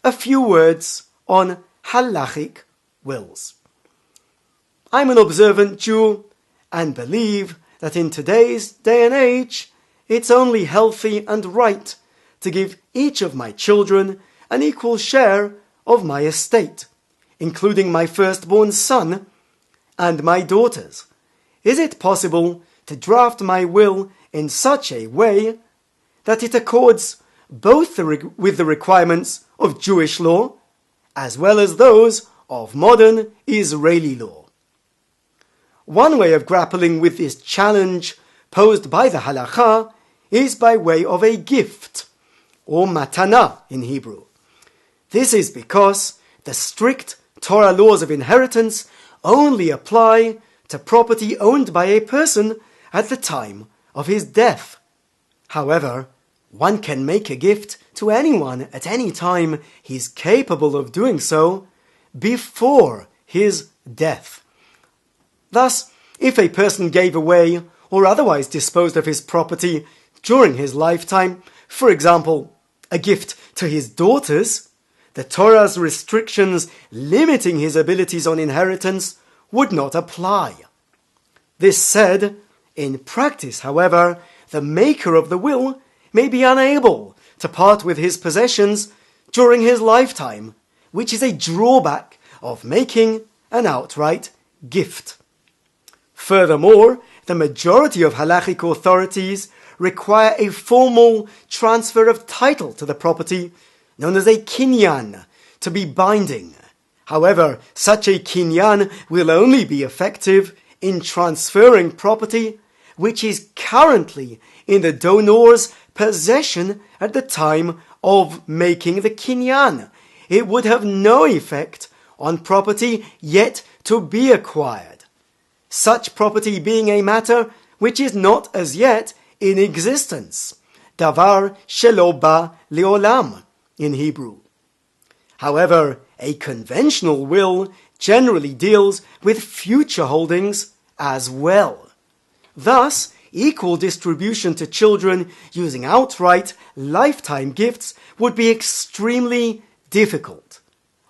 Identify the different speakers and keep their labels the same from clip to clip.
Speaker 1: a few words on Halachic Wills. I'm an observant Jew and believe that in today's day and age, it's only healthy and right to give each of my children an equal share of my estate, including my firstborn son and my daughters. Is it possible to draft my will in such a way that it accords both with the requirements of Jewish law as well as those of modern Israeli law? One way of grappling with this challenge posed by the halacha is by way of a gift, or matana in Hebrew. This is because the strict Torah laws of inheritance only apply to property owned by a person at the time of his death. However, one can make a gift to anyone at any time he's capable of doing so before his death. Thus, if a person gave away or otherwise disposed of his property during his lifetime, for example, a gift to his daughters, the Torah's restrictions limiting his abilities on inheritance would not apply. This said, in practice, however, the maker of the will may be unable to part with his possessions during his lifetime, which is a drawback of making an outright gift. Furthermore, the majority of halachic authorities require a formal transfer of title to the property, known as a kinyan, to be binding. However, such a kinyan will only be effective in transferring property which is currently in the donor's possession at the time of making the kinyan. It would have no effect on property yet to be acquired, such property being a matter which is not as yet in existence, davar shelo ba leolam in Hebrew. However, a conventional will generally deals with future holdings as well. Thus, equal distribution to children using outright lifetime gifts would be extremely difficult.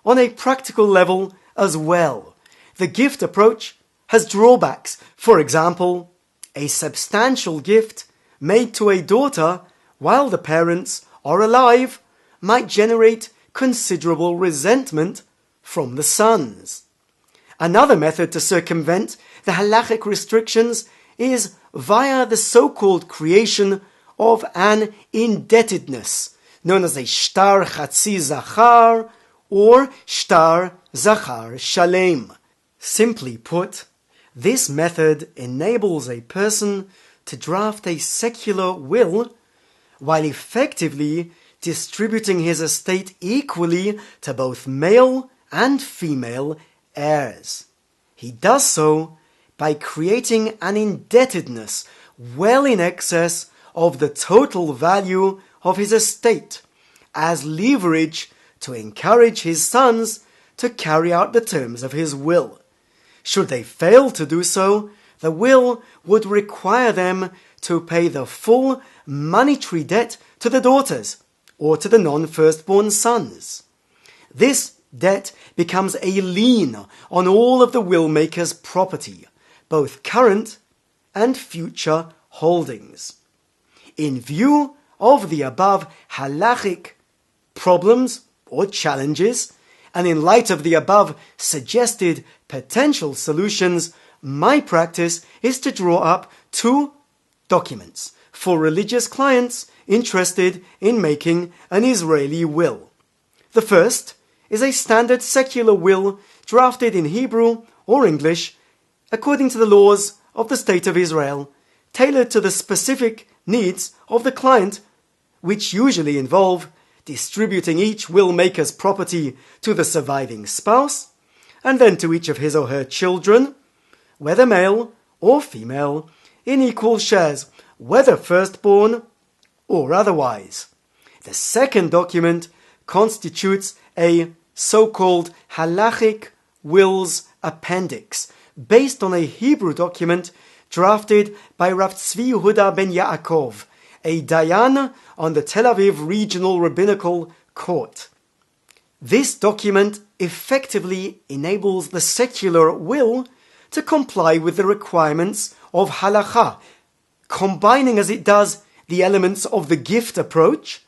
Speaker 1: On a practical level as well, the gift approach has drawbacks. For example, a substantial gift made to a daughter while the parents are alive might generate considerable resentment from the sons. Another method to circumvent the halachic restrictions is via the so-called creation of an indebtedness, known as a shtar chatzi zachar or shtar zachar shalem. Simply put, this method enables a person to draft a secular will while effectively distributing his estate equally to both male and female heirs. He does so by creating an indebtedness well in excess of the total value of his estate as leverage to encourage his sons to carry out the terms of his will. Should they fail to do so, the will would require them to pay the full monetary debt to the daughters or to the non-firstborn sons. This debt becomes a lien on all of the will maker's property, both current and future holdings. In view of the above halachic problems or challenges, and in light of the above suggested potential solutions, my practice is to draw up 2 documents for religious clients interested in making an Israeli will. The first is a standard secular will drafted in Hebrew or English according to the laws of the State of Israel, tailored to the specific needs of the client, which usually involve distributing each will maker's property to the surviving spouse, and then to each of his or her children, whether male or female, in equal shares, whether firstborn or otherwise. The second document constitutes a so-called Halachic Wills appendix, based on a Hebrew document drafted by Rav Tzvi Yehuda ben Yaakov, a Dayan on the Tel Aviv Regional Rabbinical Court. This document effectively enables the secular will to comply with the requirements of halacha, combining as it does the elements of the gift approach,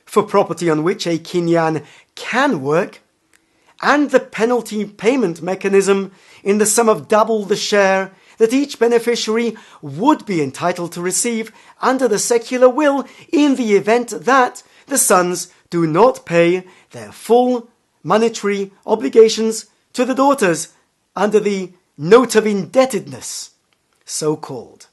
Speaker 1: for property on which a kinyan can work, and the penalty payment mechanism in the sum of double the share that each beneficiary would be entitled to receive under the secular will in the event that the sons do not pay their full monetary obligations to the daughters under the note of indebtedness, so called.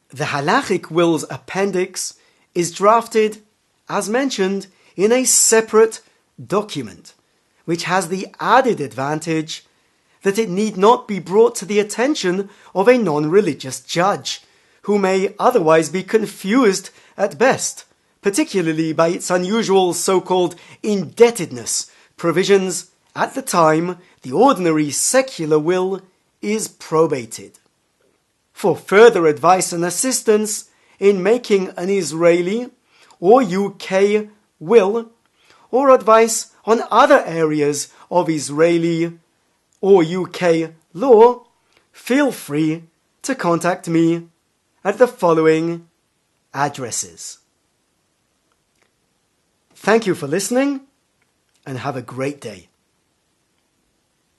Speaker 1: The Halachic Wills appendix is drafted, as mentioned, in a separate document, which has the added advantage that it need not be brought to the attention of a non-religious judge, who may otherwise be confused at best, particularly by its unusual so-called indebtedness provisions at the time the ordinary secular will is probated. For further advice and assistance in making an Israeli or UK will, or advice on other areas of Israeli or UK law, feel free to contact me at the following addresses. Thank you for listening, and have a great day.